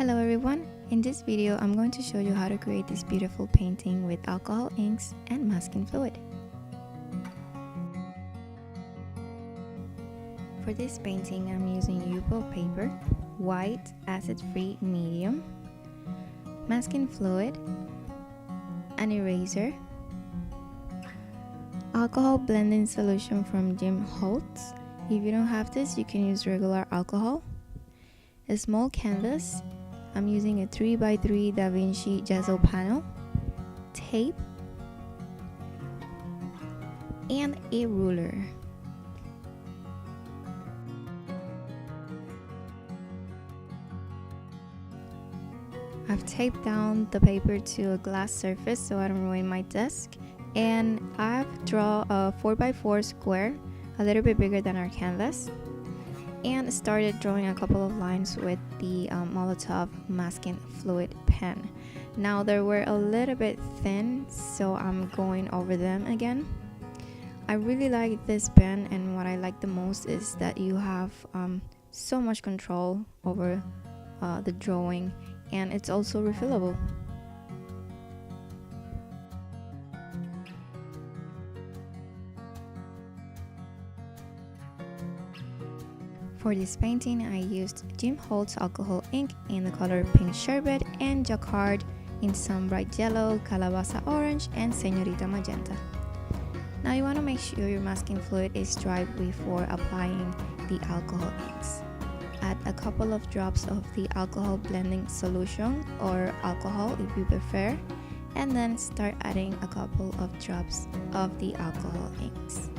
Hello everyone, in this video I'm going to show you how to create this beautiful painting with alcohol inks and masking fluid. For this painting I'm using Yupo paper, white acid-free medium, masking fluid, an eraser, alcohol blending solution from Jim Holtz. If you don't have this, you can use regular alcohol, a small canvas. I'm using a 3x3 Da Vinci gesso panel, tape, and a ruler. I've taped down the paper to a glass surface so I don't ruin my desk, and I've drawn a 4x4 square, a little bit bigger than our canvas, and started drawing a couple of lines with the Molotov masking fluid pen. Now they were a little bit thin, so I'm going over them again. I really like this pen, and what I like the most is that you have so much control over the drawing, and it's also refillable. For this painting, I used Jim Holtz alcohol ink in the color Pink Sherbet and Jacquard in some bright yellow, calabaza orange, and Señorita magenta. Now you want to make sure your masking fluid is dry before applying the alcohol inks. Add a couple of drops of the alcohol blending solution or alcohol if you prefer, and then start adding a couple of drops of the alcohol inks.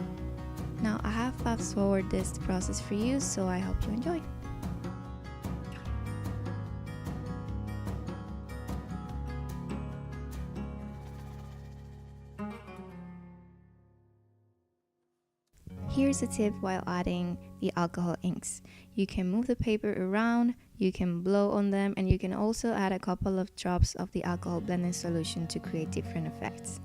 Now I have fast forwarded this process for you, so I hope you enjoy. Here's a tip while adding the alcohol inks. You can move the paper around, you can blow on them, and you can also add a couple of drops of the alcohol blending solution to create different effects.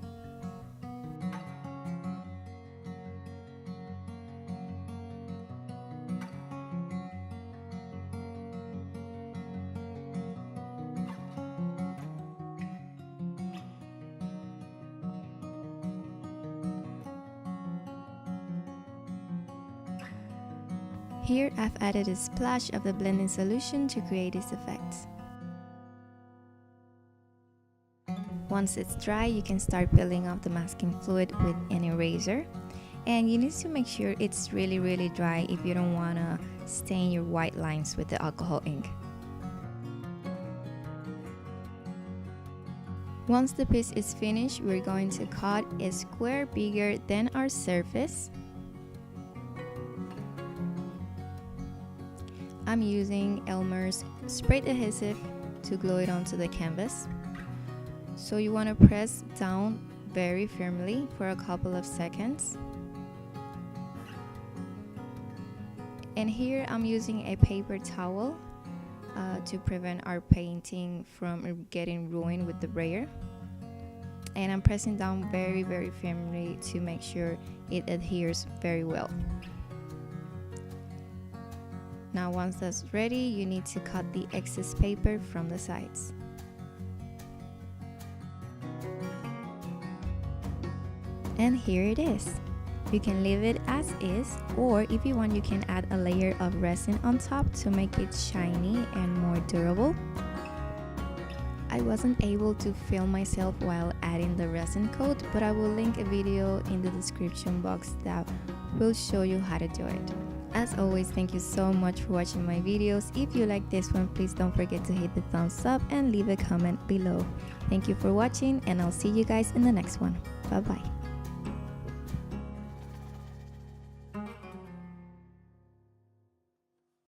Here I've added a splash of the blending solution to create this effect. Once it's dry, you can start peeling off the masking fluid with an eraser. And you need to make sure it's really dry if you don't want to stain your white lines with the alcohol ink. Once the piece is finished, we're going to cut a square bigger than our surface. I'm using Elmer's sprayed adhesive to glue it onto the canvas. So you want to press down very firmly for a couple of seconds. And here I'm using a paper towel to prevent our painting from getting ruined with the brayer. And I'm pressing down very firmly to make sure it adheres very well. Now once that's ready, you need to cut the excess paper from the sides. And here it is. You can leave it as is, or if you want, you can add a layer of resin on top to make it shiny and more durable. I wasn't able to film myself while adding the resin coat, but I will link a video in the description box that will show you how to do it. As always, thank you so much for watching my videos. If you like this one, please don't forget to hit the thumbs up and leave a comment below. Thank you for watching, and I'll see you guys in the next one. Bye bye.